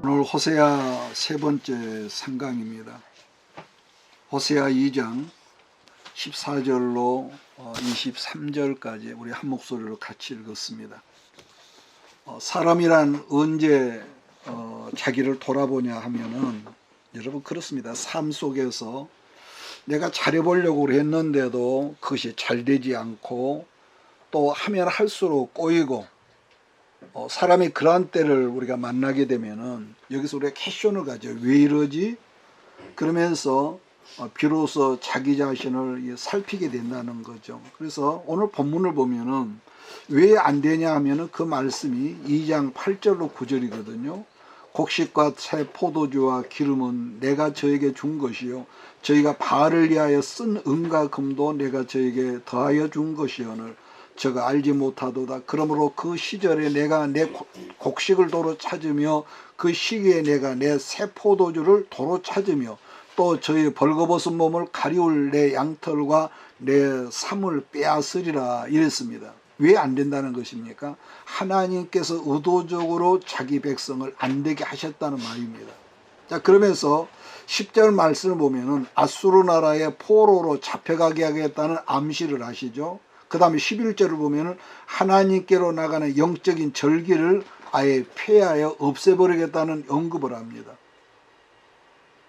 오늘 호세아 세 번째 상강입니다. 호세아 2장 14절로 23절까지 우리 한 목소리로 같이 읽었습니다. 사람이란 언제 자기를 돌아보냐 하면은 여러분 그렇습니다. 삶 속에서 내가 잘해보려고 했는데도 그것이 잘 되지 않고 또 하면 할수록 꼬이고 사람이 그러한 때를 우리가 만나게 되면은 여기서 우리가 퀘션을 가져. 왜 이러지? 그러면서 비로소 자기 자신을 살피게 된다는 거죠. 그래서 오늘 본문을 보면은 왜 안 되냐 하면은 그 말씀이 2장 8절로 9절이거든요. 곡식과 새 포도주와 기름은 내가 저에게 준 것이요 저희가 바알을 위하여 쓴 은과 금도 내가 저에게 더하여 준 것이오늘 저가 알지 못하도다. 그러므로 그 시절에 내가 내 곡식을 도로 찾으며 그 시기에 내가 내 새 포도주를 도로 찾으며 또 저희 벌거벗은 몸을 가리울 내 양털과 내 삶을 빼앗으리라 이랬습니다. 왜 안 된다는 것입니까? 하나님께서 의도적으로 자기 백성을 안 되게 하셨다는 말입니다. 자, 그러면서 10절 말씀을 보면은 아수르 나라의 포로로 잡혀가게 하겠다는 암시를 하시죠. 그 다음에 11절을 보면은 하나님께로 나가는 영적인 절기를 아예 폐하여 없애버리겠다는 언급을 합니다.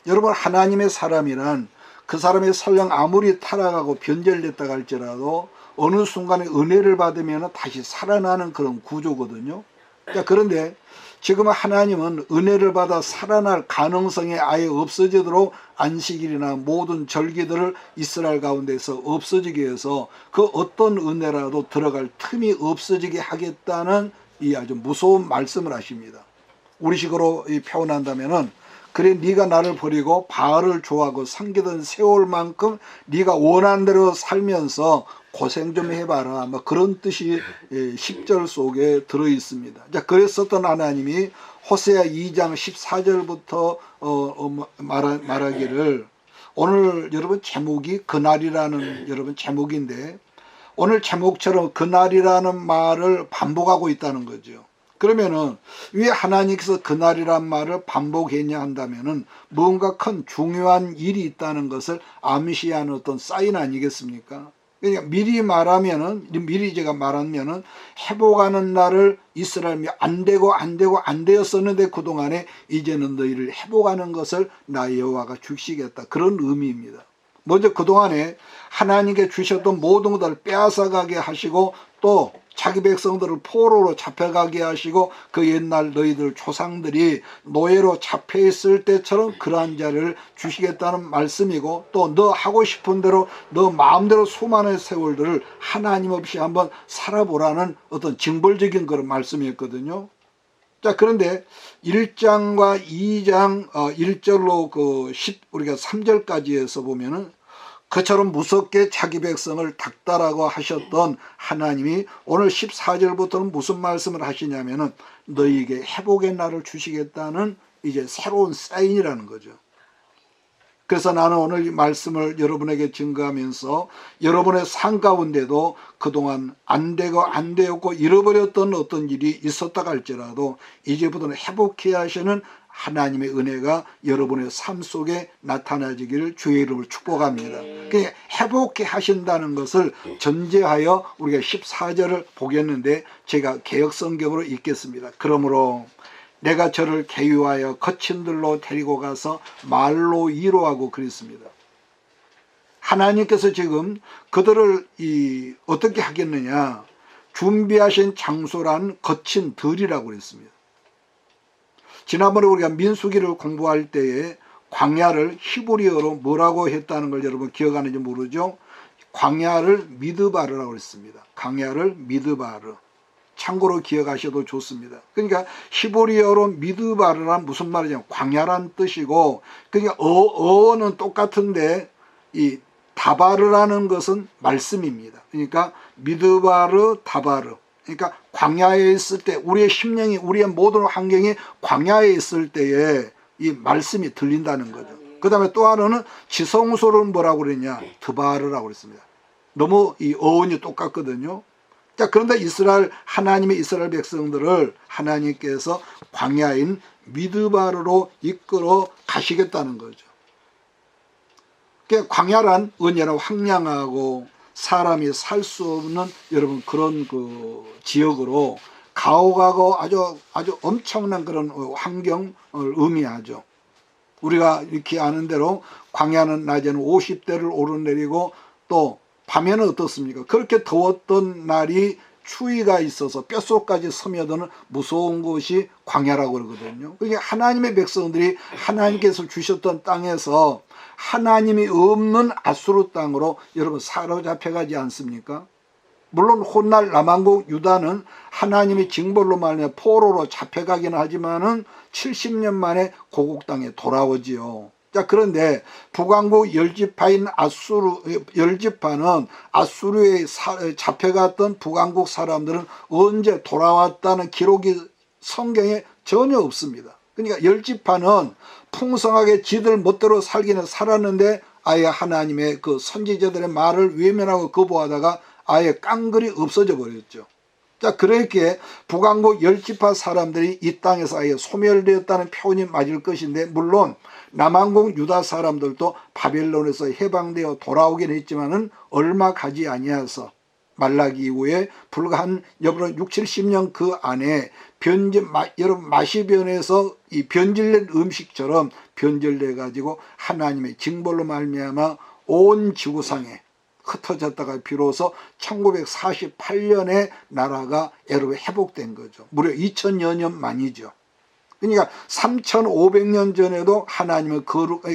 여러분, 하나님의 사람이란 그 사람의 설령 아무리 타락하고 변절됐다 할지라도 어느 순간에 은혜를 받으면 다시 살아나는 그런 구조거든요. 자, 그런데 지금 하나님은 은혜를 받아 살아날 가능성이 아예 없어지도록 안식일이나 모든 절기들을 이스라엘 가운데서 없어지게 해서 그 어떤 은혜라도 들어갈 틈이 없어지게 하겠다는 이 아주 무서운 말씀을 하십니다. 우리식으로 표현한다면은 그래 네가 나를 버리고 바알을 좋아하고 섬기던 세월만큼 네가 원하는 대로 살면서 고생 좀 해봐라. 뭐 그런 뜻이 10절 속에 들어 있습니다. 자, 그랬었던 하나님이 호세아 2장 14절부터 말하기를 오늘 여러분 제목이 그날이라는 여러분 제목인데 오늘 제목처럼 그날이라는 말을 반복하고 있다는 거죠. 그러면은 왜 하나님께서 그날이란 말을 반복했냐 한다면은 뭔가 큰 중요한 일이 있다는 것을 암시하는 어떤 사인 아니겠습니까? 그러니까 미리 제가 말하면은 회복하는 날을 이스라엘이 안 되었었는데 그동안에 이제는 너희를 회복하는 것을 나 여호와가 주시겠다. 그런 의미입니다. 먼저 그동안에 하나님께 주셨던 모든 것들을 빼앗아가게 하시고 또 자기 백성들을 포로로 잡혀가게 하시고 그 옛날 너희들 조상들이 노예로 잡혀있을 때처럼 그러한 자를 주시겠다는 말씀이고 또 너 하고 싶은 대로 너 마음대로 수많은 세월들을 하나님 없이 한번 살아보라는 어떤 징벌적인 그런 말씀이었거든요. 자, 그런데 1장과 2장 1절로 우리가 3절까지 해서 보면은 그처럼 무섭게 자기 백성을 닥달하고 하셨던 하나님이 오늘 14절부터는 무슨 말씀을 하시냐면은 너희에게 회복의 날을 주시겠다는 이제 새로운 사인이라는 거죠. 그래서 나는 오늘 이 말씀을 여러분에게 증거하면서 여러분의 삶 가운데도 그동안 안 되었고 잃어버렸던 어떤 일이 있었다 할지라도 이제부터는 회복해야 하시는 하나님의 은혜가 여러분의 삶 속에 나타나지기를 주의 이름으로 축복합니다. 회복해 하신다는 것을 전제하여 우리가 14절을 보겠는데 제가 개역성경으로 읽겠습니다. 그러므로 내가 저를 계유하여 거친 들로 데리고 가서 말로 위로하고 그랬습니다. 하나님께서 지금 그들을 어떻게 하겠느냐, 준비하신 장소란 거친 들이라고 그랬습니다. 지난번에 우리가 민수기를 공부할 때에 광야를 히브리어로 뭐라고 했다는 걸 여러분 기억하는지 모르죠? 광야를 미드바르라고 했습니다. 광야를 미드바르. 참고로 기억하셔도 좋습니다. 그러니까 히브리어로 미드바르란 무슨 말이냐? 광야란 뜻이고, 그러니까 어원은 똑같은데 이 다바르라는 것은 말씀입니다. 그러니까 미드바르, 다바르. 그러니까 광야에 있을 때 우리의 심령이 우리의 모든 환경이 광야에 있을 때에 이 말씀이 들린다는 거죠. 그 다음에 또 하나는 지성소를 뭐라고 그랬냐? 드바르라고 그랬습니다. 너무 이 어원이 똑같거든요. 자, 그런데 하나님의 이스라엘 백성들을 하나님께서 광야인 미드바르로 이끌어 가시겠다는 거죠. 그러니까 광야란 언제나 황량하고 사람이 살 수 없는 여러분 그런 그 지역으로 가오가고 아주 엄청난 그런 환경을 의미하죠. 우리가 이렇게 아는 대로 광야는 낮에는 50대를 오르내리고 또 밤에는 어떻습니까? 그렇게 더웠던 날이 추위가 있어서 뼛속까지 스며드는 무서운 곳이 광야라고 그러거든요. 그게 하나님의 백성들이 하나님께서 주셨던 땅에서 하나님이 없는 아수르 땅으로 여러분 사로잡혀가지 않습니까? 물론 훗날 남왕국 유다는 하나님의 징벌로 말미암아 포로로 잡혀가긴 하지만은 70년 만에 고국 땅에 돌아오지요. 자, 그런데 북왕국 열지파는 아수르에 잡혀갔던 북왕국 사람들은 언제 돌아왔다는 기록이 성경에 전혀 없습니다. 그러니까 열지파는 풍성하게 지들 멋대로 살기는 살았는데 아예 하나님의 그 선지자들의 말을 외면하고 거부하다가 아예 깡그리 없어져 버렸죠. 자, 그렇게 북왕국 열지파 사람들이 이 땅에서 아예 소멸되었다는 표현이 맞을 것인데, 물론 남왕국 유다 사람들도 바벨론에서 해방되어 돌아오긴 했지만은 얼마 가지 아니하서 말라기 이후에 불과 한 여러분 60-70년 그 안에 여러분 맛이 변해서 이 변질된 음식처럼 변질돼 가지고 하나님의 징벌로 말미암아 온 지구상에 흩어졌다가 비로소 1948년에 나라가 여러분 회복된 거죠. 무려 2000여 년 만이죠. 그러니까 3500년 전에도 하나님은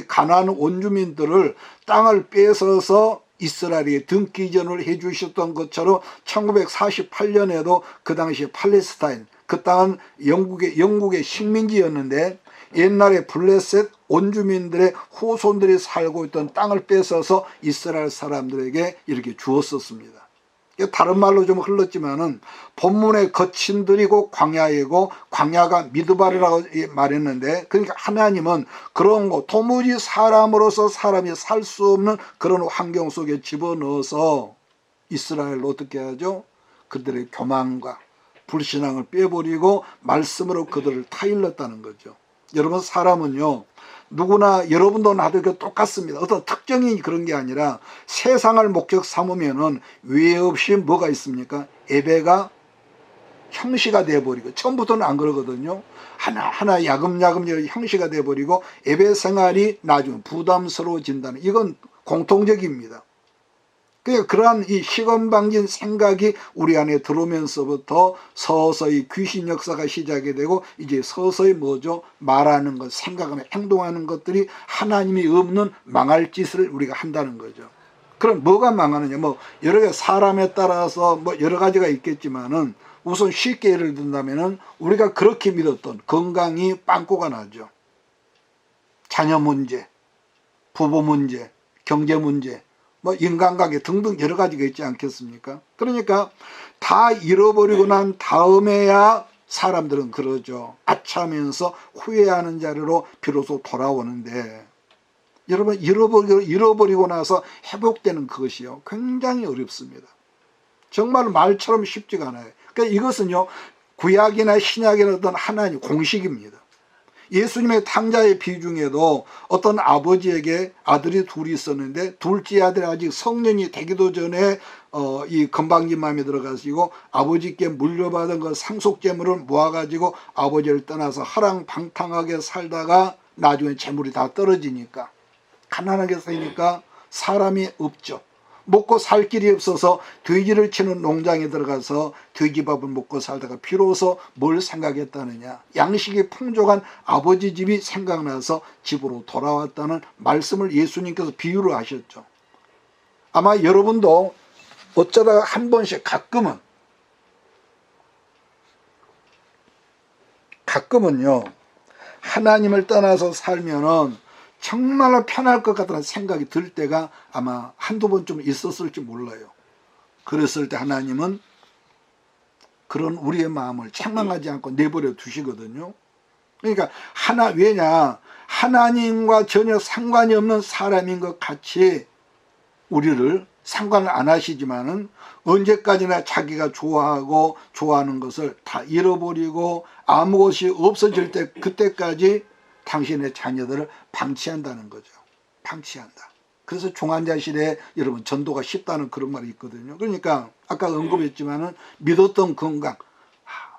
가나안 원주민들을 땅을 뺏어서 이스라엘에게 등기전을 해주셨던 것처럼 1948년에도 그 당시 팔레스타인, 그 땅은 영국의 식민지였는데 옛날에 블레셋 원주민들의 후손들이 살고 있던 땅을 뺏어서 이스라엘 사람들에게 이렇게 주었었습니다. 다른 말로 좀 흘렀지만은 본문의 거친들이고 광야이고 광야가 미드바르라고 말했는데, 그러니까 하나님은 그런 거 도무지 사람으로서 사람이 살 수 없는 그런 환경 속에 집어넣어서 이스라엘을 어떻게 하죠? 그들의 교만과 불신앙을 빼버리고 말씀으로 그들을 타일렀다는 거죠. 여러분, 사람은요 누구나 여러분도 나도 똑같습니다. 어떤 특정인 그런 게 아니라 세상을 목적 삼으면은 왜 없이 뭐가 있습니까? 예배가 형식화 돼버리고, 처음부터는 안 그러거든요. 하나하나 야금야금 형식화 돼버리고 예배 생활이 나중에 부담스러워진다는, 이건 공통적입니다. 그러니까 그러한 이 시건방진 생각이 우리 안에 들어오면서부터 서서히 귀신 역사가 시작이 되고, 이제 서서히 뭐죠? 말하는 것, 생각하며 행동하는 것들이 하나님이 없는 망할 짓을 우리가 한다는 거죠. 그럼 뭐가 망하느냐? 뭐 여러 개 사람에 따라서 뭐 여러 가지가 있겠지만은 우선 쉽게 예를 든다면은 우리가 그렇게 믿었던 건강이 빵꾸가 나죠. 자녀 문제, 부부 문제, 경제 문제, 뭐 인간관계 등등 여러 가지가 있지 않겠습니까? 그러니까 다 잃어버리고 난 다음에야 사람들은 그러죠. 아차하면서 후회하는 자리로 비로소 돌아오는데, 여러분 잃어버리고 나서 회복되는 그것이요 굉장히 어렵습니다. 정말 말처럼 쉽지가 않아요. 그러니까 이것은요 구약이나 신약의 어떤 하나님 공식입니다. 예수님의 탕자의 비중에도 어떤 아버지에게 아들이 둘이 있었는데 둘째 아들이 아직 성년이 되기도 전에 이 건방진 마음에 들어가시고 아버지께 물려받은 그 상속재물을 모아가지고 아버지를 떠나서 하랑방탕하게 살다가 나중에 재물이 다 떨어지니까 가난하게 사니까 사람이 없죠. 먹고 살 길이 없어서 돼지를 치는 농장에 들어가서 돼지밥을 먹고 살다가 비로소 뭘 생각했다느냐, 양식이 풍족한 아버지 집이 생각나서 집으로 돌아왔다는 말씀을 예수님께서 비유를 하셨죠. 아마 여러분도 어쩌다가 한 번씩 가끔은요 하나님을 떠나서 살면은 정말로 편할 것 같다는 생각이 들 때가 아마 한두 번쯤 있었을지 몰라요. 그랬을 때 하나님은 그런 우리의 마음을 책망하지 않고 내버려 두시거든요. 그러니까 왜냐, 하나님과 전혀 상관이 없는 사람인 것 같이 우리를 상관을 안 하시지만은 언제까지나 자기가 좋아하고 좋아하는 것을 다 잃어버리고 아무 것이 없어질 때 그때까지 당신의 자녀들을 방치한다는 거죠. 방치한다. 그래서 종환자실에 여러분 전도가 쉽다는 그런 말이 있거든요. 그러니까 아까 언급했지만은 믿었던 건강,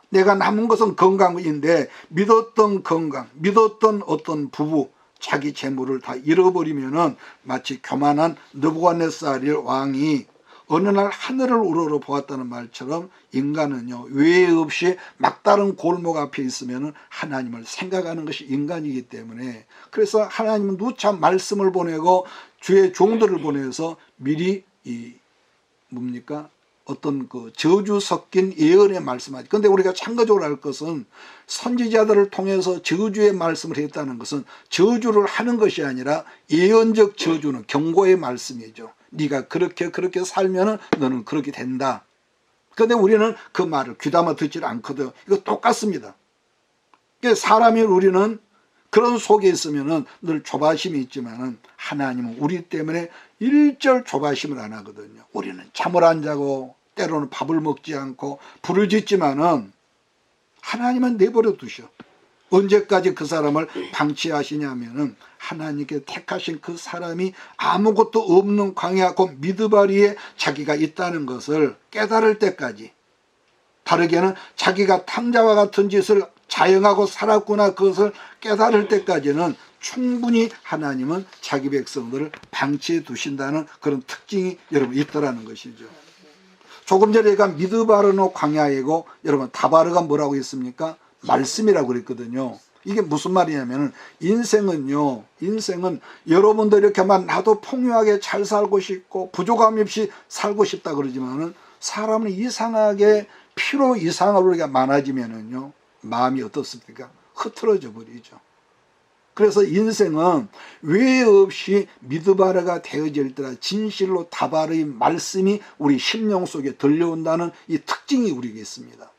내가 남은 것은 건강인데 믿었던 건강, 믿었던 어떤 부부, 자기 재물을 다 잃어버리면은 마치 교만한 느부갓네살 왕이 어느 날 하늘을 우러러 보았다는 말처럼 인간은요, 외에 없이 막다른 골목 앞에 있으면은 하나님을 생각하는 것이 인간이기 때문에, 그래서 하나님은 누차 말씀을 보내고 주의 종들을 보내서 미리 어떤 그 저주 섞인 예언의 말씀하지. 근데 우리가 참고적으로 알 것은 선지자들을 통해서 저주의 말씀을 했다는 것은 저주를 하는 것이 아니라 예언적 저주는 경고의 말씀이죠. 네가 그렇게 살면은 너는 그렇게 된다. 근데 우리는 그 말을 귀담아 듣질 않거든. 이거 똑같습니다. 사람이 우리는 그런 속에 있으면은 늘 조바심이 있지만은 하나님은 우리 때문에 일절 조바심을 안 하거든요. 우리는 잠을 안 자고 때로는 밥을 먹지 않고 부르짖지만은 하나님은 내버려 두셔. 언제까지 그 사람을 방치하시냐면은 하나님께 택하신 그 사람이 아무것도 없는 광야 곧 미드바리에 자기가 있다는 것을 깨달을 때까지, 다르게는 자기가 탕자와 같은 짓을 자영하고 살았구나 그것을 깨달을 때까지는 충분히 하나님은 자기 백성들을 방치해 두신다는 그런 특징이 여러분 있더라는 것이죠. 조금 전에 제가 미드바르노 광야이고 여러분 다바르가 뭐라고 했습니까? 말씀이라고 그랬거든요. 이게 무슨 말이냐면 인생은 여러분들 이렇게만 나도 풍요하게 잘 살고 싶고 부족함 없이 살고 싶다 그러지만은 사람은 이상하게 피로 이상으로 우리가 많아지면은요 마음이 어떻습니까? 흐트러져 버리죠. 그래서 인생은 외 없이 미드바르가 되어질 때라 진실로 다바르의 말씀이 우리 심령 속에 들려온다는 이 특징이 우리에게 있습니다.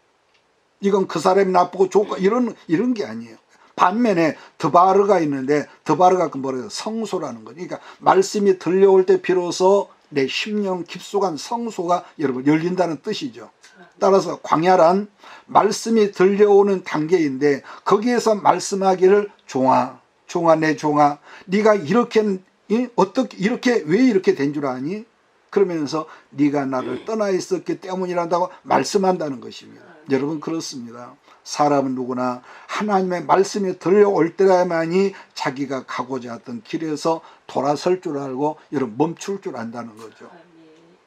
이건 그 사람이 나쁘고 좋고 이런 게 아니에요. 반면에 드바르가 있는데 드바르가 그 뭐래요? 성소라는 거죠. 그러니까 말씀이 들려올 때 비로소 내 심령 깊숙한 성소가 여러분 열린다는 뜻이죠. 따라서 광야란 말씀이 들려오는 단계인데 거기에서 말씀하기를 종아 내 종아 네가 이렇게 어떻게 이렇게 왜 이렇게 된 줄 아니? 그러면서 네가 나를 떠나 있었기 때문이란다고 말씀한다는 것입니다. 여러분 그렇습니다. 사람은 누구나 하나님의 말씀이 들려올 때라만이 자기가 가고자 했던 길에서 돌아설 줄 알고 여러분 멈출 줄 안다는 거죠.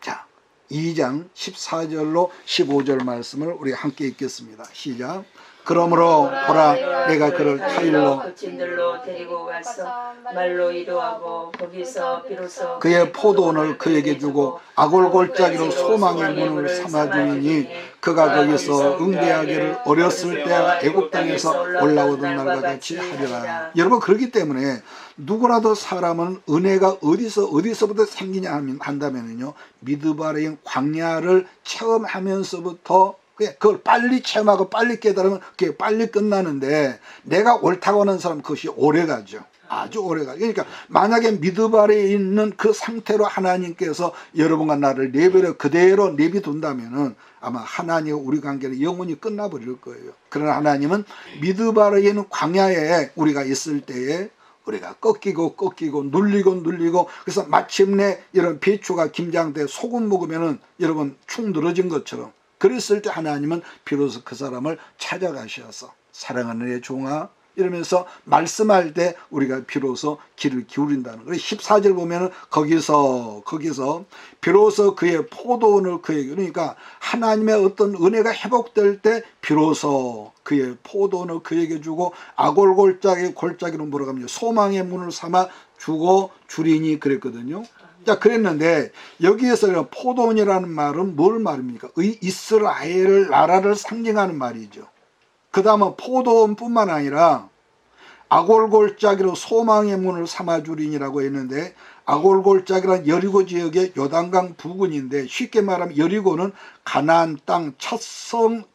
자, 2장 14절로 15절 말씀을 우리 함께 읽겠습니다. 시작. 그러므로 보라 내가 그를 타일로 급진들로 데리고 가서 말로 이도하고 거기서 비로소 그의 포도원을 그에게 주고 아골골짜기로 소망의 문을 삼아주니 그가 거기서 응대하기를 어렸을 때 애굽 땅에서 올라오던 날과 같이 하리라. 여러분 그렇기 때문에 누구라도 사람은 은혜가 어디서부터 생기냐 한다면요 미드바르인 광야를 체험하면서부터 그걸 빨리 체험하고 빨리 깨달으면 그게 빨리 끝나는데 내가 옳다고 하는 사람 그것이 오래가죠. 아주 오래가죠. 그러니까 만약에 미드바르에 있는 그 상태로 하나님께서 여러분과 나를 내버려 그대로 내비둔다면은 아마 하나님과 우리 관계는 영원히 끝나버릴 거예요. 그러나 하나님은 미드바르에 있는 광야에 우리가 있을 때에 우리가 꺾이고 눌리고 그래서 마침내 이런 배추가 김장돼 소금 먹으면은 여러분 축 늘어진 것처럼 그랬을 때 하나님은 비로소 그 사람을 찾아가셔서 사랑하는 내 종아 이러면서 말씀할 때 우리가 비로소 귀를 기울인다는 거예요. 14절 보면은 거기서 비로소 그의 포도원을 그에게, 그러니까 하나님의 어떤 은혜가 회복될 때 비로소 그의 포도원을 그에게 주고 골짜기로 물어갑니다. 소망의 문을 삼아 주고 주리니 그랬거든요. 자, 그랬는데 여기에서 포도원이라는 말은 뭘 말입니까? 이스라엘 나라를 상징하는 말이죠. 그 다음은 포도원뿐만 아니라 아골골짜기로 소망의 문을 삼아주리니라고 했는데 아골골짜기란 여리고 지역의 요단강 부근인데 쉽게 말하면 여리고는 가나안 땅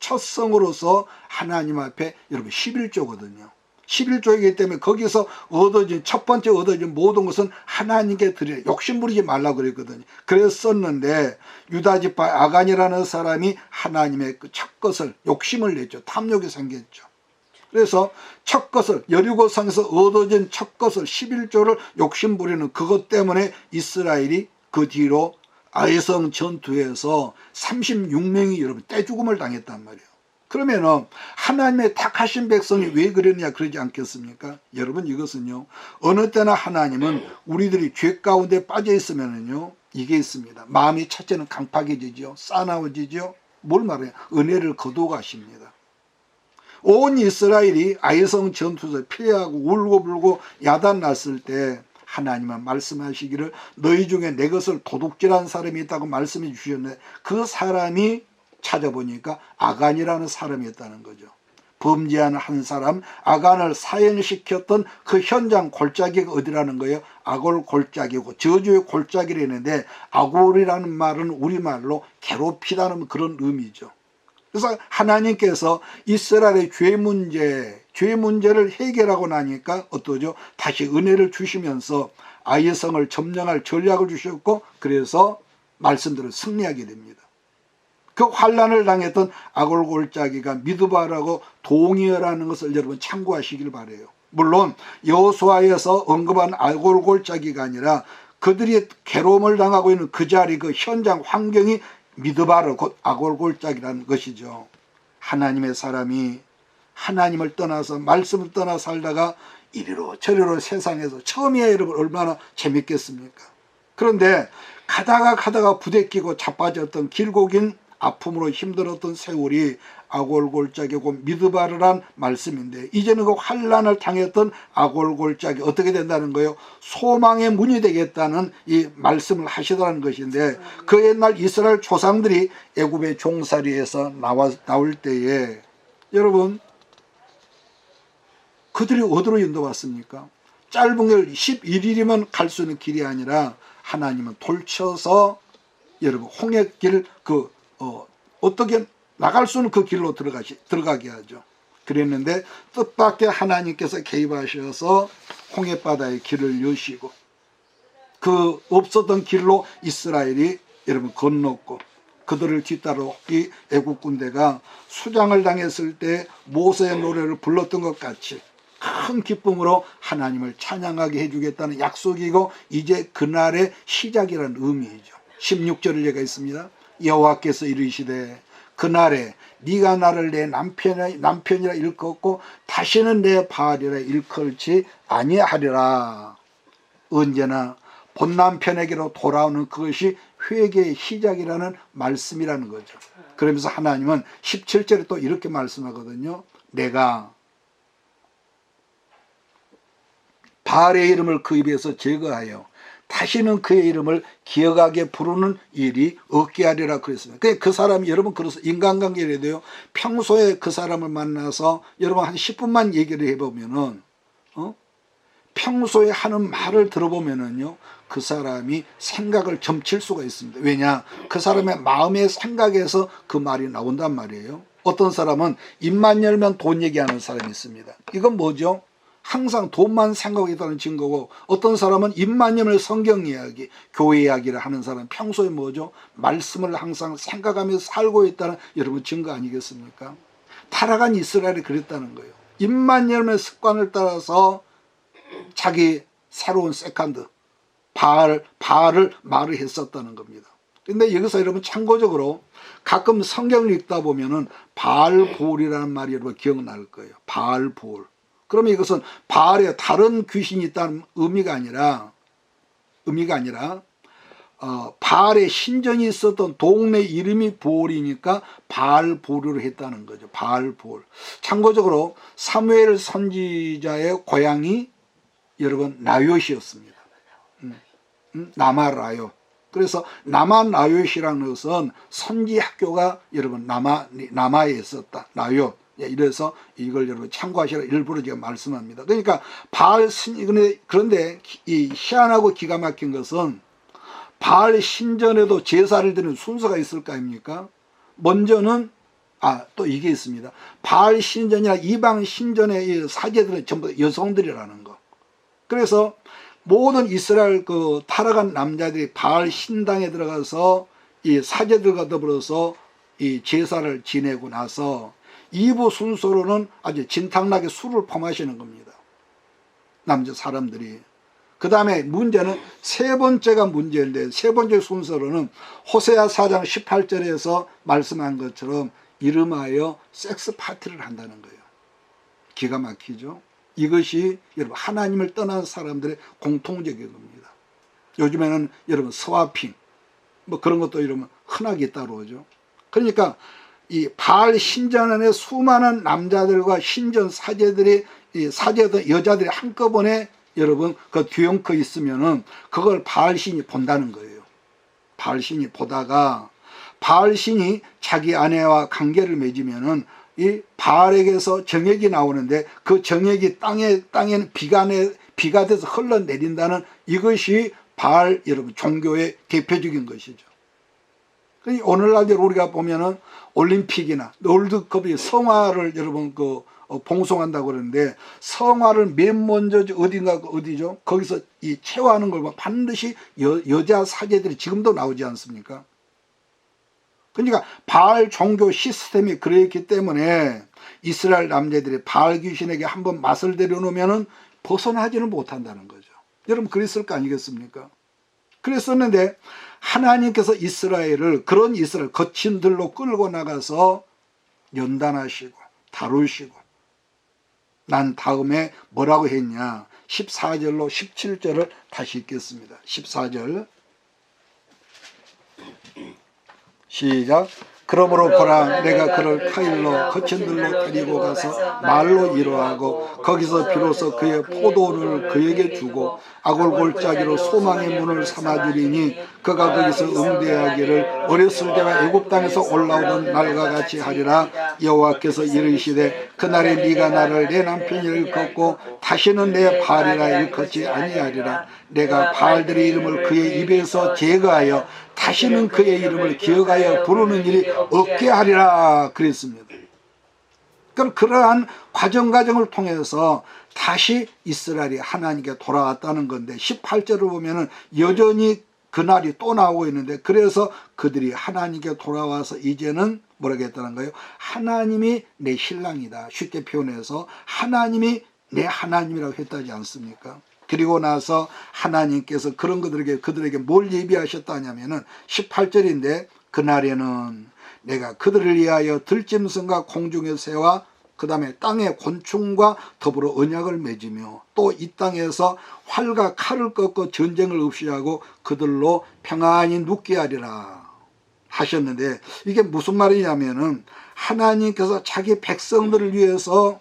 첫성으로서 하나님 앞에 여러분 11조거든요. 11조이기 때문에 거기서 얻어진 첫 번째 얻어진 모든 것은 하나님께 드리라. 욕심 부리지 말라고 그랬거든요. 그랬었는데 유다지파 아간이라는 사람이 하나님의 그 첫 것을 욕심을 냈죠. 탐욕이 생겼죠. 그래서 첫 것을 여리고성에서 얻어진 첫 것을 11조를 욕심 부리는 그것 때문에 이스라엘이 그 뒤로 아이성 전투에서 36명이 여러분 떼죽음을 당했단 말이에요. 그러면은 하나님의 택하신 백성이 왜 그러느냐 그러지 않겠습니까? 여러분 이것은요, 어느 때나 하나님은 우리들이 죄 가운데 빠져 있으면은요 이게 있습니다. 마음이 첫째는 강팍해지죠. 싸나워지죠. 뭘 말해요? 은혜를 거두어 가십니다. 온 이스라엘이 아이성 전투에서 피해하고 울고불고 야단났을 때 하나님은 말씀하시기를 너희 중에 내 것을 도둑질한 사람이 있다고 말씀해 주셨는데 그 사람이 찾아보니까 아간이라는 사람이었다는 거죠. 범죄한 한 사람 아간을 사형시켰던 그 현장 골짜기가 어디라는 거예요? 아골 골짜기고 저주의 골짜기라는데 아골이라는 말은 우리말로 괴롭히다는 그런 의미죠. 그래서 하나님께서 이스라엘의 죄 문제를 해결하고 나니까 어떠죠? 다시 은혜를 주시면서 아이성을 점령할 전략을 주셨고 그래서 말씀대로 승리하게 됩니다. 그 환란을 당했던 아골 골짜기가 미드바라고 동이어라는 것을 여러분 참고하시길 바라요. 물론 여호수아에서 언급한 아골 골짜기가 아니라 그들이 괴로움을 당하고 있는 그 자리 그 현장 환경이 미드바르 곧 아골 골짜기라는 것이죠. 하나님의 사람이 하나님을 떠나서 말씀을 떠나 살다가 이리로 저리로 세상에서 처음이야 여러분 얼마나 재밌겠습니까? 그런데 가다가 부대끼고 자빠졌던 길고 긴 아픔으로 힘들었던 세월이 아골골짜기고 미드바르란 말씀인데 이제는 그 환란을 당했던 아골골짜기 어떻게 된다는 거예요? 소망의 문이 되겠다는 이 말씀을 하시더라는 것인데 그 옛날 이스라엘 조상들이 애굽의 종살이에서 나올 때에 여러분 그들이 어디로 인도받습니까? 짧은 길 11일이면 갈 수 있는 길이 아니라 하나님은 돌쳐서 여러분 홍해길 어떻게 나갈 수 있는 그 길로 들어가게 하죠. 그랬는데 뜻밖의 하나님께서 개입하셔서 홍해바다의 길을 여시고 그 없었던 길로 이스라엘이 여러분 건넜고 그들을 뒤따라 이 애국 군대가 수장을 당했을 때 모세의 노래를 불렀던 것 같이 큰 기쁨으로 하나님을 찬양하게 해주겠다는 약속이고 이제 그날의 시작이라는 의미이죠. 16절을 얘가 있습니다. 여호와께서 이르시되 그날에 네가 나를 내 남편이라 일컫고 다시는 내 바알이라 일컬지 아니하리라. 언제나 본 남편에게로 돌아오는 그것이 회개의 시작이라는 말씀이라는 거죠. 그러면서 하나님은 17절에 또 이렇게 말씀하거든요. 내가 바알의 이름을 그 입에서 제거하여 다시는 그의 이름을 기억하게 부르는 일이 없게 하리라 그랬습니다. 그 사람이 여러분 그래서 인간관계를 해도요. 평소에 그 사람을 만나서 여러분 한 10분만 얘기를 해보면은 평소에 하는 말을 들어보면은요. 그 사람이 생각을 점칠 수가 있습니다. 왜냐? 그 사람의 마음의 생각에서 그 말이 나온단 말이에요. 어떤 사람은 입만 열면 돈 얘기하는 사람이 있습니다. 이건 뭐죠? 항상 돈만 생각하고 있다는 증거고 어떤 사람은 입만 열면 성경 이야기, 교회 이야기를 하는 사람 평소에 뭐죠? 말씀을 항상 생각하면서 살고 있다는 여러분 증거 아니겠습니까? 타락한 이스라엘이 그랬다는 거예요. 입만 열면 습관을 따라서 자기 새로운 세컨드 바알을 말을 했었다는 겁니다. 근데 여기서 여러분 참고적으로 가끔 성경을 읽다 보면은 바알보울이라는 말이 여러분 기억날 거예요. 바알보울. 그러면 이것은 바알에 다른 귀신이 있다는 의미가 아니라 바알의 신전이 있었던 동네 이름이 보울이니까 바알보울을 했다는 거죠. 바알보울. 참고적으로 사무엘 선지자의 고향이 여러분 나요시였습니다. 나마라요. 그래서 나마나요시라는 것은 선지 학교가 여러분 남아에 있었다. 나요. 이래서 이걸 여러분 참고하시라 일부러 제가 말씀합니다. 그러니까 바알 그런데 이 희한하고 기가 막힌 것은 바알 신전에도 제사를 드리는 순서가 있을 거 아닙니까? 먼저는 또 이게 있습니다. 바알 신전이나 이방 신전의 이 사제들은 전부 여성들이라는 거. 그래서 모든 이스라엘 그 타락한 남자들이 바알 신당에 들어가서 이 사제들과 더불어서 이 제사를 지내고 나서 2부 순서로는 아주 진탕나게 술을 퍼마시는 겁니다. 남자 사람들이. 그 다음에 문제는 세 번째가 문제인데, 세 번째 순서로는 호세아 4장 18절에서 말씀한 것처럼 이름하여 섹스 파티를 한다는 거예요. 기가 막히죠. 이것이 여러분 하나님을 떠난 사람들의 공통적인 겁니다. 요즘에는 여러분 스와핑 뭐 그런 것도 여러분 흔하게 있다고 그러죠. 그러니까 이 바알 신전 안에 수많은 남자들과 신전 사제들이, 이 사제들 여자들이 한꺼번에 여러분 그 뒤엉켜 있으면은 그걸 바알 신이 본다는 거예요. 바알 신이 보다가 바알 신이 자기 아내와 관계를 맺으면은 이 바알에게서 정액이 나오는데 그 정액이 땅에는 비가 돼서 흘러내린다는 이것이 바알 여러분 종교의 대표적인 것이죠. 오늘날 우리가 보면은 올림픽이나 월드컵이 성화를 여러분 봉송한다고 그러는데, 성화를 맨 먼저 어디죠? 거기서 이 체화하는 걸 반드시 여자 사제들이 지금도 나오지 않습니까? 그러니까 바알 종교 시스템이 그랬기 때문에 이스라엘 남자들이 바알 귀신에게 한번 맛을 들여놓으면 벗어나지는 못한다는 거죠. 여러분 그랬을 거 아니겠습니까? 그랬었는데 하나님께서 이스라엘을, 그런 이스라엘 거친들로 끌고 나가서 연단하시고 다루시고 난 다음에 뭐라고 했냐. 14절로 17절을 다시 읽겠습니다. 14절 시작. 그러므로 보라, 내가 그를 카일로 거친들로 데리고 가서 말로 위로하고 거기서 비로소 그의 포도를 그에게 주고 아골골짜기로 소망의 문을 삼아주리니 그가 거기서 응대하기를 어렸을 때와 애굽 땅에서 올라오던 날과 같이 하리라. 여호와께서 이르시되 그날에 네가 나를 내 남편이라 일컫고 다시는 내 바알이라 일컫지 아니하리라. 내가 바알들의 이름을 그의 입에서 제거하여 다시는 그의 이름을 기억하여 부르는 일이 없게 하리라 그랬습니다. 그럼 그러한 과정을 통해서 다시 이스라엘이 하나님께 돌아왔다는 건데, 18절을 보면은 여전히 그날이 또 나오고 있는데, 그래서 그들이 하나님께 돌아와서 이제는 뭐라고 했다는 거예요? 하나님이 내 신랑이다. 쉽게 표현해서 하나님이 내 하나님이라고 했다지 않습니까? 그리고 나서 하나님께서 그들에게 뭘 예비하셨다냐면은 18절인데, 그날에는 내가 그들을 위하여 들짐승과 공중의 새와 그 다음에 땅의 곤충과 더불어 언약을 맺으며 또 이 땅에서 활과 칼을 꺾고 전쟁을 없이 하고 그들로 평안히 눕게 하리라 하셨는데, 이게 무슨 말이냐면은 하나님께서 자기 백성들을 위해서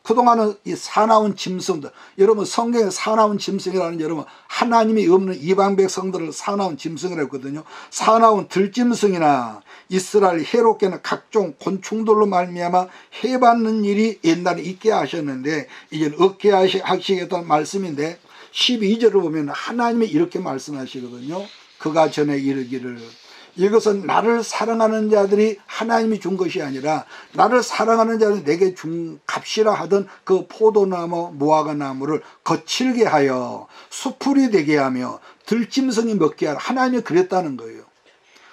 그동안은 이 사나운 짐승들, 여러분 성경에 사나운 짐승이라는, 여러분 하나님이 없는 이방 백성들을 사나운 짐승이라고 했거든요. 사나운 들짐승이나 이스라엘 해롭게는 각종 곤충들로 말미암아 해받는 일이 옛날에 있게 하셨는데 이제는 없게 하시겠다는 말씀인데, 12절을 보면 하나님이 이렇게 말씀하시거든요. 그가 전에 이르기를 이것은 나를 사랑하는 자들이 하나님이 준 것이 아니라 나를 사랑하는 자들이 내게 준 값이라 하던 그 포도나무 무화과 나무를 거칠게 하여 수풀이 되게 하며 들짐승이 먹게 하라. 하나님이 그랬다는 거예요.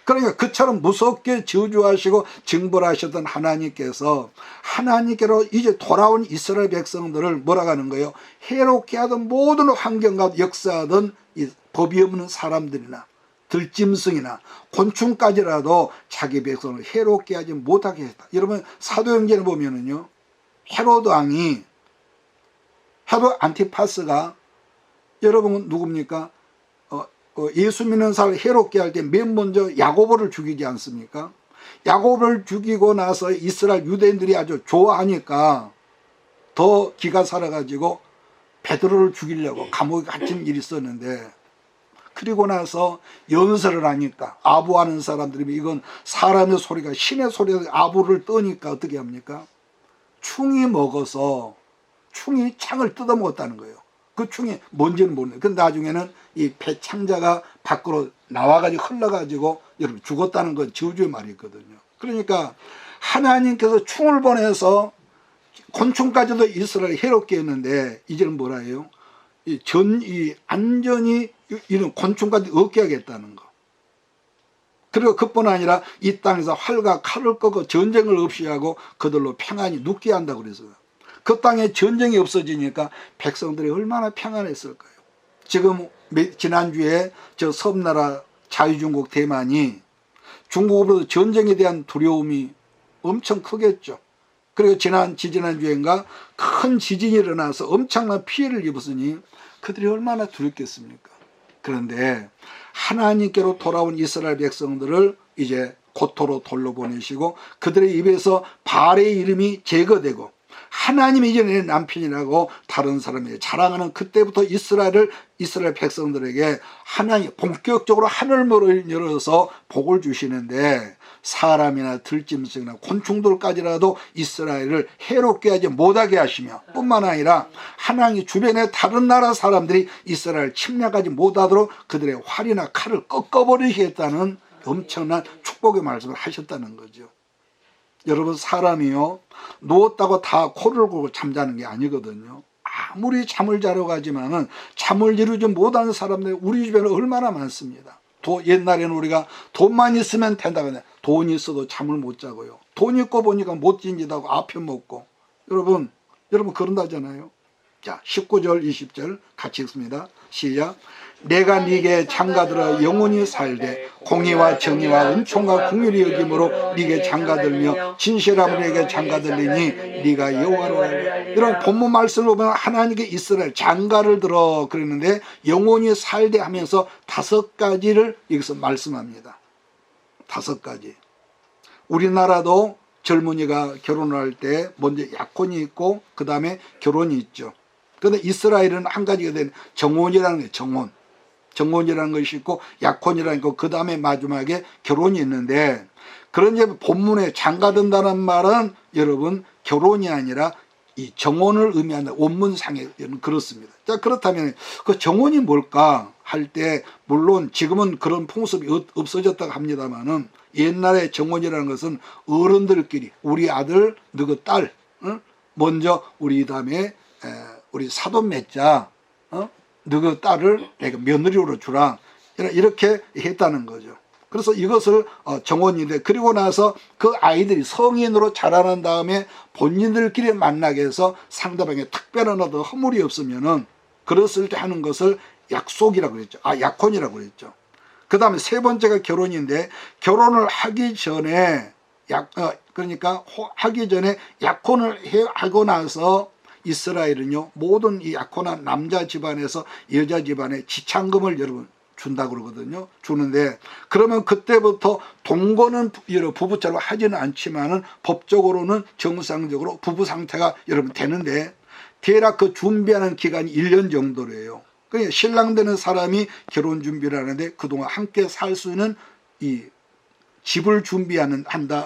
그러니까 그처럼 무섭게 저주하시고 징벌하셨던 하나님께서 하나님께로 이제 돌아온 이스라엘 백성들을 뭐라고 하는 거예요? 해롭게 하던 모든 환경과 역사하던 이 법이 없는 사람들이나 들짐승이나 곤충까지라도 자기 백성을 해롭게 하지 못하게 했다. 여러분 사도행전에 보면은요, 헤로드 왕이, 헤로드 안티파스가 여러분 누굽니까? 예수 믿는 사람을 해롭게 할 때 맨 먼저 야고보를 죽이지 않습니까? 야고보를 죽이고 나서 이스라엘 유대인들이 아주 좋아하니까 더 기가 살아가지고 베드로를 죽이려고 감옥에 갇힌 일이 있었는데, 그리고 나서 연설을 하니까 아부하는 사람들이, 이건 사람의 소리가 신의 소리가 아부를 떠니까 어떻게 합니까? 충이 먹어서 충이 창을 뜯어먹었다는 거예요. 그 충이 뭔지는 모르는데, 근데 나중에는 이 폐창자가 밖으로 나와가지고 흘러가지고 여러분 죽었다는 건 저주의 말이 있거든요. 그러니까 하나님께서 충을 보내서 곤충까지도 이스라엘을 해롭게 했는데 이제는 뭐라 해요? 이 안전히 이런 곤충까지 없게 하겠다는 거. 그리고 그뿐 아니라 이 땅에서 활과 칼을 끄고 전쟁을 없이 하고 그들로 평안히 눕게 한다고 그래서요. 그 땅에 전쟁이 없어지니까 백성들이 얼마나 평안했을까요? 지금 지난주에 저 섬나라 자유중국 대만이 중국으로부터 전쟁에 대한 두려움이 엄청 크겠죠. 그리고 지지난주엔가 큰 지진이 일어나서 엄청난 피해를 입었으니 그들이 얼마나 두렵겠습니까? 그런데 하나님께로 돌아온 이스라엘 백성들을 이제 고토로 돌려보내시고 그들의 입에서 바알의 이름이 제거되고 하나님이 이제 내 남편이라고 다른 사람이 자랑하는 그때부터 이스라엘 백성들에게 하나님 본격적으로 하늘문을 열어서 복을 주시는데 사람이나 들짐승이나 곤충들까지라도 이스라엘을 해롭게 하지 못하게 하시며 뿐만 아니라 하나님 주변의 다른 나라 사람들이 이스라엘 침략하지 못하도록 그들의 활이나 칼을 꺾어버리겠다는 엄청난 축복의 말씀을 하셨다는 거죠. 여러분, 사람이요 누웠다고 다 코를 골고 잠자는 게 아니거든요. 아무리 잠을 자러 가지만은 잠을 이루지 못하는 사람들이 우리 주변에 얼마나 많습니다. 옛날에는 우리가 돈만 있으면 된다고 했는데 돈이 있어도 잠을 못 자고요. 돈 있고 보니까 못 진지다고 아편 먹고. 여러분 그런다잖아요. 자, 19절 20절 같이 읽습니다. 시작. 내가 네게 장가들어 영원히 살되 공의와 정의와 은총과 긍휼이 여김으로 네게 장가들며 진실함으로 네게 장가들리니 네가 여호와로 알라. 이런 본문 말씀을 보면 하나님께 이스라엘 장가를 들어 그랬는데 영원히 살되 하면서 5가지를 여기서 말씀합니다. 5가지. 우리나라도 젊은이가 결혼을 할 때 먼저 약혼이 있고 그 다음에 결혼이 있죠. 그런데 이스라엘은 한 가지가 된 정혼이라는 게 정혼이라는 것이 있고 약혼이라는 거, 그 다음에 마지막에 결혼이 있는데, 그런 이제 본문에 장가든다는 말은 여러분 결혼이 아니라 이 정혼을 의미하는 원문상에는 그렇습니다. 자, 그렇다면 그 정혼이 뭘까 할 때 물론 지금은 그런 풍습이 없어졌다고 합니다만은 옛날에 정혼이라는 것은 어른들끼리 우리 아들 너그 딸 먼저 우리 다음에 우리 사돈 맺자, 너그 딸을 내가 며느리로 주라, 이렇게 했다는 거죠. 그래서 이것을 정혼인데, 그리고 나서 그 아이들이 성인으로 자라난 다음에 본인들끼리 만나게 해서 상대방의 특별한 어떤 허물이 없으면은 그랬을 때 하는 것을 약속이라고 그랬죠. 약혼이라고 그랬죠. 그 다음에 3번째가 결혼인데, 결혼을 하기 전에 그러니까 하기 전에 약혼을 하고 나서 이스라엘은요 모든 이 약혼한 남자 집안에서 여자 집안에 지참금을 여러분 준다고 그러거든요. 주는데 그러면 그때부터 동거는 부부처럼 하지는 않지만은 법적으로는 정상적으로 부부 상태가 여러분 되는데, 대략 그 준비하는 기간이 1년 정도래요. 그러니까 신랑 되는 사람이 결혼 준비를 하는데 그동안 함께 살 수 있는 이 집을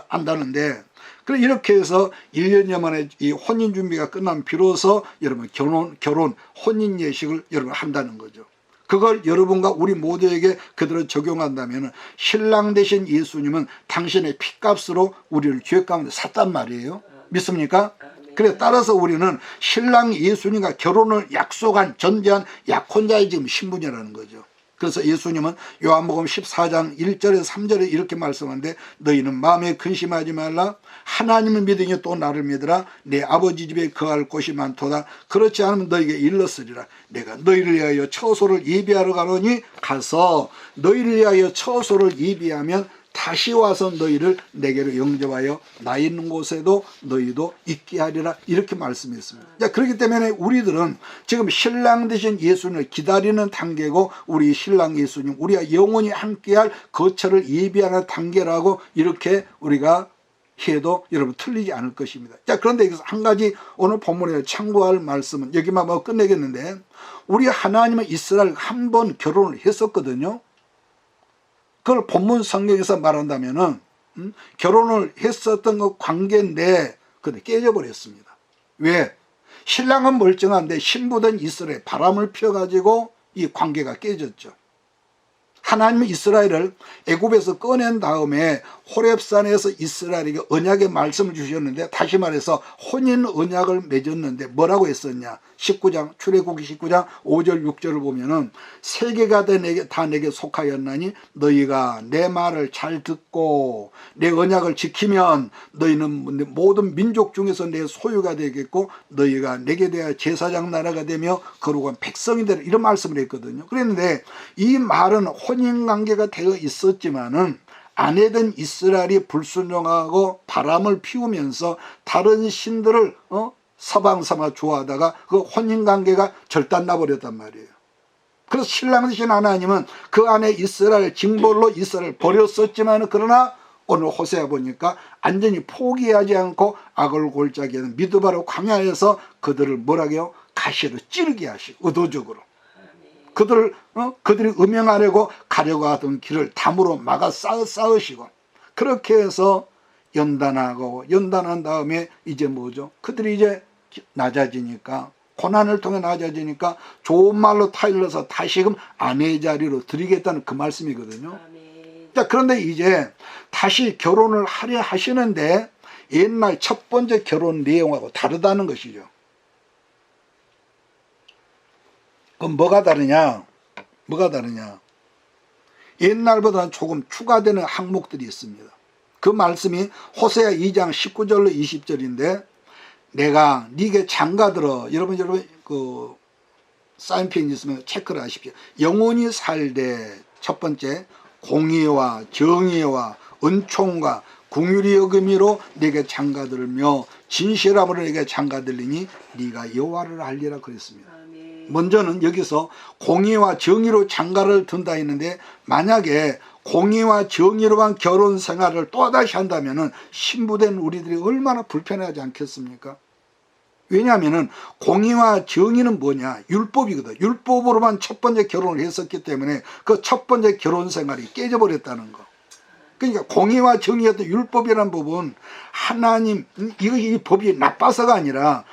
한다는데, 그래 이렇게 해서 1년여 만에 이 혼인 준비가 끝나면 비로소 여러분 결혼 혼인 예식을 여러분 한다는 거죠. 그걸 여러분과 우리 모두에게 그대로 적용한다면 신랑 되신 예수님은 당신의 피값으로 우리를 죄 가운데 샀단 말이에요. 믿습니까? 그래 따라서 우리는 신랑 예수님과 결혼을 약속한 전제한 약혼자의 지금 신분이라는 거죠. 그래서 예수님은 요한복음 14장 1절에서 3절에 이렇게 말씀하는데, 너희는 마음에 근심하지 말라. 하나님을 믿으니 또 나를 믿으라. 내 아버지 집에 거할 곳이 많도다. 그렇지 않으면 너희에게 일렀으리라. 내가 너희를 위하여 처소를 예비하러 가노니 가서 너희를 위하여 처소를 예비하면 다시 와서 너희를 내게로 영접하여 나 있는 곳에도 너희도 있게 하리라, 이렇게 말씀했습니다. 자, 그렇기 때문에 우리들은 지금 신랑 되신 예수님을 기다리는 단계고, 우리 신랑 예수님 우리가 영원히 함께할 거처를 예비하는 단계라고 이렇게 우리가 해도 여러분 틀리지 않을 것입니다. 자, 그런데 여기서 한 가지 오늘 본문에 참고할 말씀은 여기만 뭐 끝내겠는데, 우리 하나님은 이스라엘 한 번 결혼을 했었거든요. 그걸 본문 성경에서 말한다면은 결혼을 했었던 그 관계인데 근데 깨져버렸습니다. 왜? 신랑은 멀쩡한데 신부된 이스라엘 바람을 피워가지고 이 관계가 깨졌죠. 하나님은 이스라엘을 애굽에서 꺼낸 다음에 호렙산에서 이스라엘에게 언약의 말씀을 주셨는데, 다시 말해서 혼인 언약을 맺었는데 뭐라고 했었냐. 19장 출애굽기 19장 5절 6절을 보면은 세계가 다 내게 속하였나니 너희가 내 말을 잘 듣고 내 언약을 지키면 너희는 모든 민족 중에서 내 소유가 되겠고 너희가 내게 대하여 제사장 나라가 되며 거룩한 백성이 되라, 이런 말씀을 했거든요. 그랬는데 이 말은 혼인관계가 되어 있었지만은 아내된 이스라엘이 불순종하고 바람을 피우면서 다른 신들을 서방 삼아 좋아하다가 그 혼인관계가 절단나 버렸단 말이에요. 그래서 신랑 되신 하나님은 그 안에 이스라엘 징벌로 이스라엘을 버렸었지만, 그러나 오늘 호세아 보니까 완전히 포기하지 않고 악을 골짜기 하는 미드바로 광야에서 그들을 뭐라고요? 가시로 찌르게 하시고 의도적으로 그들이 음행하려고 가려고 하던 길을 담으로 막아 쌓으시고, 그렇게 해서 연단한 다음에 이제 뭐죠? 그들이 이제 낮아지니까, 고난을 통해 낮아지니까 좋은 말로 타일러서 다시금 아내의 자리로 드리겠다는 그 말씀이거든요. 자, 그런데 이제 다시 결혼을 하려 하시는데 옛날 첫 번째 결혼 내용하고 다르다는 것이죠. 그럼 뭐가 다르냐? 옛날보다는 조금 추가되는 항목들이 있습니다. 그 말씀이 호세아 2장 19절로 20절인데, 내가 네게 장가들어, 여러분 그 사인펜 있으면 체크를 하십시오. 영원히 살되, 첫 번째 공의와 정의와 은총과 궁휼히 여김이로 네게 장가들며 진실함으로 네게 장가들리니 네가 여호와를 알리라 그랬습니다. 먼저는 여기서 공의와 정의로 장가를 든다 했는데, 만약에 공의와 정의로만 결혼 생활을 또다시 한다면은 신부된 우리들이 얼마나 불편하지 않겠습니까? 왜냐하면은 공의와 정의는 뭐냐? 율법이거든. 율법으로만 첫 번째 결혼을 했었기 때문에 그 첫 번째 결혼 생활이 깨져버렸다는 거. 그러니까 공의와 정의였던 율법이라는 부분, 하나님, 이 법이 나빠서가 아니라,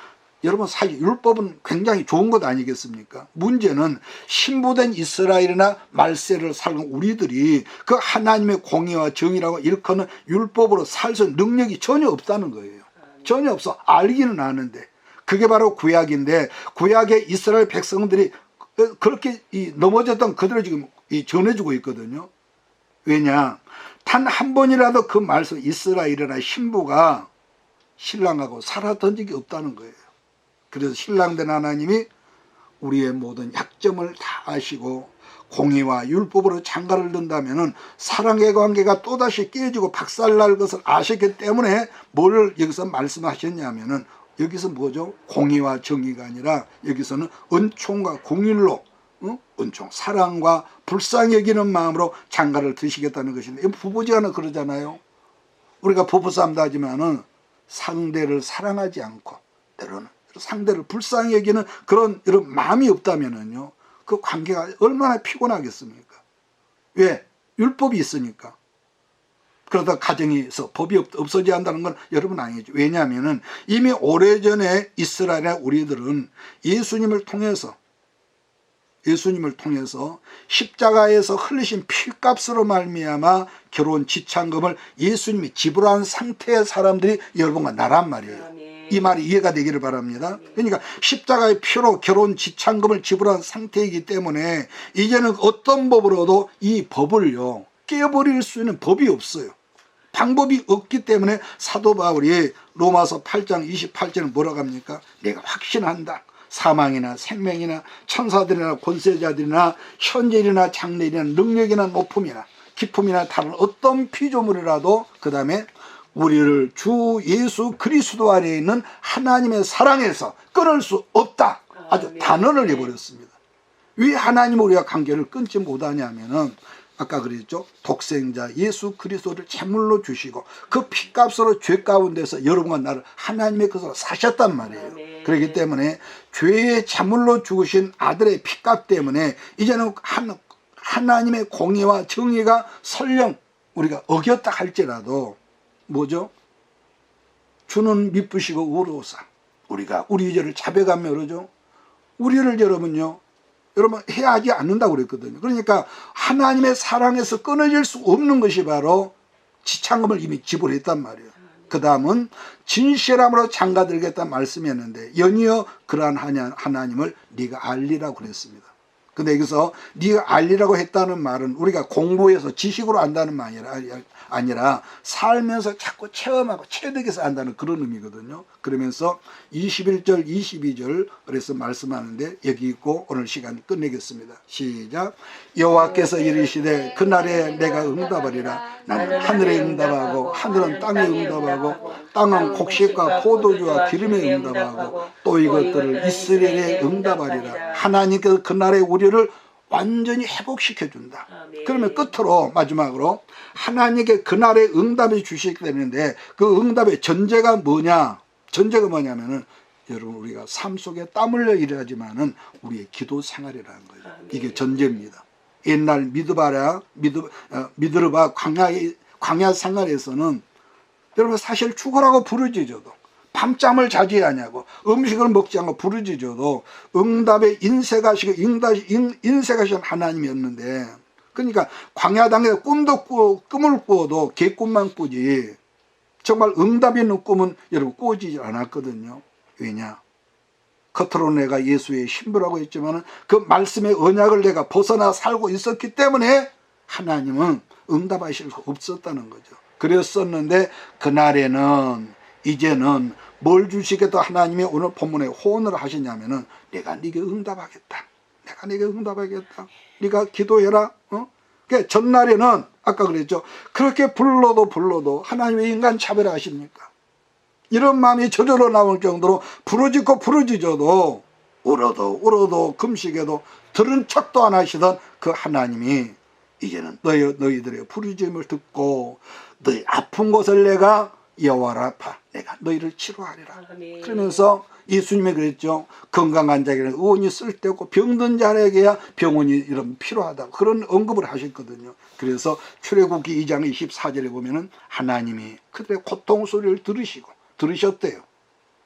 여러분 사실 율법은 굉장히 좋은 것 아니겠습니까? 문제는 신부된 이스라엘이나 말세를 살는 우리들이 그 하나님의 공의와 정의라고 일컫는 율법으로 살 수 있는 능력이 전혀 없다는 거예요. 전혀 없어. 알기는 아는데. 그게 바로 구약인데, 구약의 이스라엘 백성들이 그렇게 넘어졌던 그들을 지금 전해주고 있거든요. 왜냐? 단 한 번이라도 그 말씀, 이스라엘이나 신부가 신랑하고 살았던 적이 없다는 거예요. 그래서 신랑된 하나님이 우리의 모든 약점을 다 아시고 공의와 율법으로 장가를 든다면은 사랑의 관계가 또다시 깨지고 박살날 것을 아셨기 때문에 뭘 여기서 말씀하셨냐면은, 여기서 뭐죠? 공의와 정의가 아니라 여기서는 은총과 공율로, 은총, 사랑과 불쌍히 여기는 마음으로 장가를 드시겠다는 것인데, 부부지간은 그러잖아요. 우리가 부부싸움도 하지만은 상대를 사랑하지 않고 때로는 상대를 불쌍히 여기는 그런 이런 마음이 없다면은요, 그 관계가 얼마나 피곤하겠습니까? 왜? 율법이 있으니까. 그러다 가정에서 법이 없어져야 한다는 건 여러분 아니죠. 왜냐하면은 이미 오래전에 이스라엘의 우리들은 예수님을 통해서 십자가에서 흘리신 피값으로 말미암아 결혼 지참금을 예수님이 지불한 상태의 사람들이 여러분과 나란 말이에요. 이 말이 이해가 되기를 바랍니다. 그러니까 십자가의 피로 결혼 지참금을 지불한 상태이기 때문에 이제는 어떤 법으로도 이 법을요 깨버릴 수 있는 법이 없어요. 방법이 없기 때문에 사도 바울이 로마서 8장 28절은 뭐라고 합니까? 내가 확신한다. 사망이나 생명이나 천사들이나 권세자들이나 현재일이나 장래일이나 능력이나 높음이나 기품이나 다른 어떤 피조물이라도, 그 다음에 우리를 주 예수 그리스도 안에 있는 하나님의 사랑에서 끊을 수 없다. 아주 단언을 해버렸습니다. 왜 하나님 우리와 관계를 끊지 못하냐면은, 아까 그랬죠. 독생자 예수 그리스도를 제물로 주시고 그 피값으로 죄 가운데서 여러분과 나를 하나님의 것으로 사셨단 말이에요. 그렇기 때문에 죄의 제물로 죽으신 아들의 피값 때문에 이제는 하나님의 공의와 정의가 설령 우리가 어겼다 할지라도 뭐죠? 주는 미쁘시고 의로우사 우리가 우리 죄를 자백하며 그러죠. 우리를 여러분요 여러분 해야 하지 않는다고 그랬거든요. 그러니까 하나님의 사랑에서 끊어질 수 없는 것이 바로 지참금을 이미 지불했단 말이에요. 그 다음은 진실함으로 장가들겠다 말씀했는데 연이어 그러한 하나님을 네가 알리라고 그랬습니다. 근데 여기서 네가 알리라고 했다는 말은 우리가 공부해서 지식으로 안다는 말이 아니라 살면서 자꾸 체험하고 체득해서 안다는 그런 의미거든요. 그러면서 21절 22절 그래서 말씀하는데 여기 있고 오늘 시간 끝내겠습니다. 시작. 여호와께서 이르시되 그날에 내가 응답하리라. 나는 하늘에 응답하고 하늘은 땅에 응답하고 땅은 곡식과 포도주와 기름에 응답하고 또 이것들을 이스라엘에 응답하리라. 하나님께서 그날에 우리를 완전히 회복시켜 준다. 그러면 끝으로 마지막으로 하나님께 그날에 응답해 주시게 되는데 그 응답의 전제가 뭐냐? 전제가 뭐냐면은 여러분 우리가 삶 속에 땀 흘려 일하지만은 우리의 기도 생활이라는 거죠. 이게 전제입니다. 옛날 미드르바 광야 생활에서는 여러분 사실 죽으라고 부르짖어도 밤잠을 자지 않냐고 음식을 먹지 않고 부르짖어도 응답의 인색하신 하나님이었는데 그러니까 광야 당에 꿈을 꾸어도 개꿈만 꾸지 정말 응답 있는 꿈은 여러분 꾸어지지 않았거든요. 왜냐? 겉으로 내가 예수의 신부라고 했지만 그 말씀의 언약을 내가 벗어나 살고 있었기 때문에 하나님은 응답하실 수 없었다는 거죠. 그랬었는데 그날에는 이제는 뭘 주시겠다 하나님이 오늘 본문에 호언을 하시냐면은 내가 네게 응답하겠다. 내가 네게 응답하겠다. 네가 기도해라. 그러니까 전날에는 아까 그랬죠. 그렇게 불러도 하나님의 인간 차별하십니까? 이런 마음이 저절로 나올 정도로 부르짖어도 울어도 금식해도 들은 척도 안 하시던 그 하나님이 이제는 너희들의 부르짖음을 듣고 너희 아픈 곳을 내가 여호와라 아파 내가 너희를 치료하리라. 그러면서 예수님이 그랬죠. 건강한 자에게는 의원이 쓸데없고 병든 자에게야 병원이 이런 필요하다고 그런 언급을 하셨거든요. 그래서 출애굽기 2장 24절에 보면은 하나님이 그들의 고통 소리를 들으셨대요.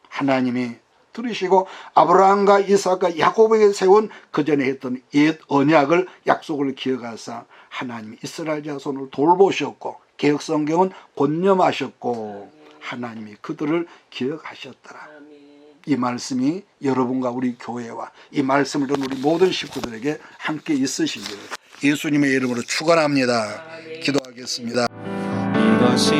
하나님이 들으시고 아브라함과 이삭과 야곱에게 세운 그 전에 했던 옛 언약을 약속을 기억하사 하나님이 이스라엘 자손을 돌보셨고 개혁성경은 권념하셨고 하나님이 그들을 기억하셨더라. 이 말씀이 여러분과 우리 교회와 이 말씀을 듣는 우리 모든 식구들에게 함께 있으시기를 예수님의 이름으로 축원합니다. 기도하겠습니다. 이것이